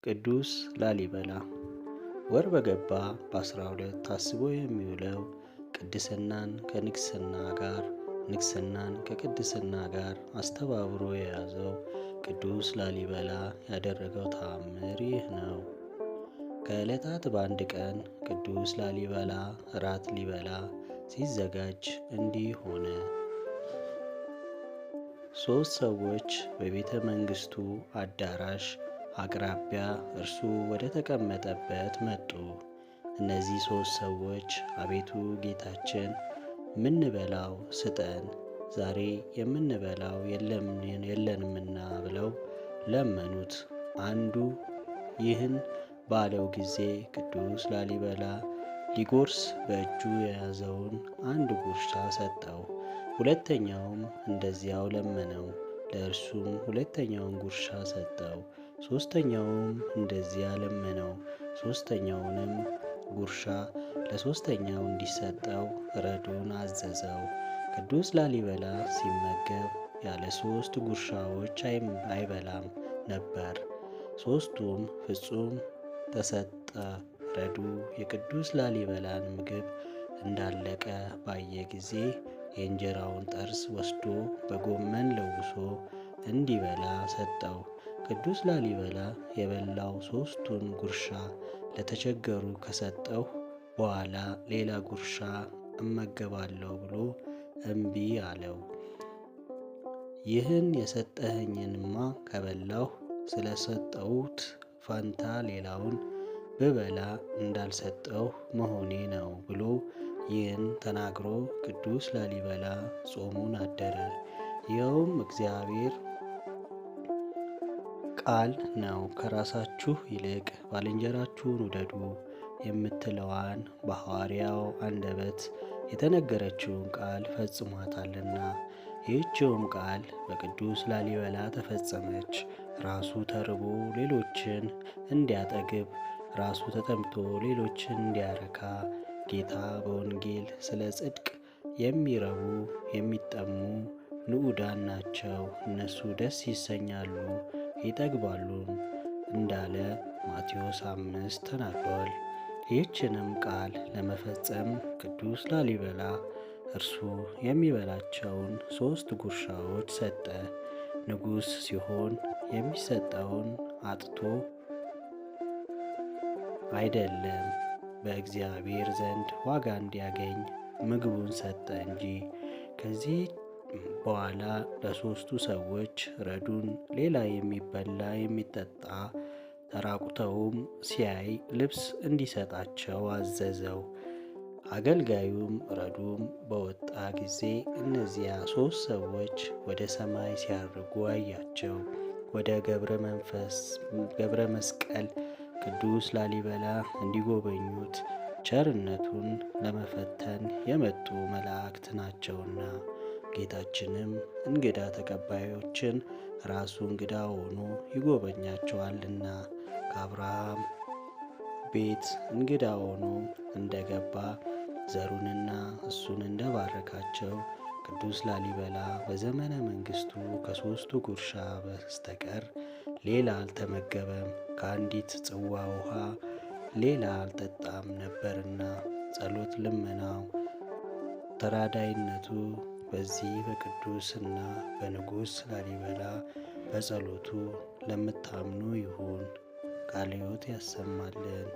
ቅዱስ ላሊበላ ወር በገባ በ12 ታስቦ የሚውለው ቅድስናን ከንግስና ጋር ንግስናን ከቅድስና ጋር አስተባብሮ የያዘው ቅዱስ ላሊበላ ያደረገው ተአምር ይህ ነው። ከዕለታት በአንድ ቀን ቅዱስ ላሊበላ እራት ሊበላ ሲዘጋጅ እንዲህ ሆነ። 3 ሰዎች በቤተ መንግሥቱ አዳራሽ አቅራቢያ እርሱ ወደ ተቀመጠበት መጡ። እነዚህ 3 ሰዎች አቤቱ ጌታችን ምንበላው ስጠን፣ ዛሬ የምንበላው የለንምና ብለው ለመኑት። አንዱ ይህን ባለው ጊዜ ቅዱስ ላሊበላ ሊጎርስ በእጁ የያዘውን አንድ ጉርሻ ሰጠው። ሁለተኛውም እንደዚያው ለመነው፣ ለእርሱም ሁለተኛውን ጉርሻ ሰጠው። ሦስተኛውም እንደዚያ ለመነው፣ ሦስተኛውንም ጉርሻ ለሦስተኛው እንዲሰጠው ረዱን አዘዘው። ቅዱስ ላሊበላ ሲመገብ ያለ 3 ጉርሻዎች አይበላም ነበር። 3ቱም ፍጹም ተሰጠ። ረዱ የቅዱስ ላሊበላን ምግብ እንዳለቀ ባየ ጊዜ የእንጀራውን ጠርዝ ወስዶ በጎመን ለውሶ እንዲበላ ሰጠው። ቅዱስ ላሊበላ የበላው 3ቱን ጉርሻ ለተቸገሩ ከሰጠው በኋላ ሌላ ጉርሻ እመገባለሁ ብሎ እምቢ አለው። ይህን የሰጠኸኝንማ ከበላሁ ስለሰጠሁት ፋንታ ሌላውን ብበላ እንዳልሰጠሁ መሆኔ ነው ብሎ ይህን ተናግሮ ቅዱስ ላሊበላ ጾሙን አደረ። ይኸውም እግዚአብሔር ቃል ነው። ከራሳችሁ ይልቅ ባልንጀራችሁን ውደዱ የምትለዋን በሐዋርያው አንደበት የተነገረችውን ቃል ፈጽሟታልና። ይህችውም ቃል በቅዱስ ላሊበላ ተፈጸመች። ራሱ ተርቦ ሌሎችን እንዲያጠግብ፣ ራሱ ተጠምቶ ሌሎችን እንዲያረካ ጌታ በወንጌል ስለ ጽድቅ የሚረቡ የሚጠሙ ንዑዳን ናቸው፣ እነሱ ደስ ይሰኛሉ ይጠግባሉም እንዳለ ማቴዎስ 5 ተናግሯል። ይህችንም ቃል ለመፈጸም ቅዱስ ላሊበላ እርሱ የሚበላቸውን 3 ጉርሻዎች ሰጠ። ንጉሥ ሲሆን የሚሰጠውን አጥቶ አይደለም፣ በእግዚአብሔር ዘንድ ዋጋ እንዲያገኝ ምግቡን ሰጠ እንጂ። ከዚህ በኋላ ለ3ቱ ሰዎች ረዱን ሌላ የሚበላ የሚጠጣ ተራቁተውም ሲያይ ልብስ እንዲሰጣቸው አዘዘው። አገልጋዩም ረዱም በወጣ ጊዜ እነዚያ 3 ሰዎች ወደ ሰማይ ሲያርጉ አያቸው። ወደ ገብረ መስቀል ቅዱስ ላሊበላ እንዲጎበኙት ቸርነቱን ለመፈተን የመጡ መላእክት ናቸውና። ጌታችንም እንግዳ ተቀባዮችን ራሱ እንግዳ ሆኖ ይጎበኛቸዋልና ከአብርሃም ቤት እንግዳ ሆኖ እንደገባ ዘሩንና እሱን እንደባረካቸው ቅዱስ ላሊበላ በዘመነ መንግሥቱ ከ3ቱ ጉርሻ በስተቀር ሌላ አልተመገበም፣ ከአንዲት ጽዋ ውሃ ሌላ አልጠጣም ነበርና። ጸሎት ልመናው ተራዳይነቱ በዚህ በቅዱስና በንጉሥ ላሊበላ በጸሎቱ ለምታምኑ ይሁን። ቃለ ሕይወት ያሰማልን።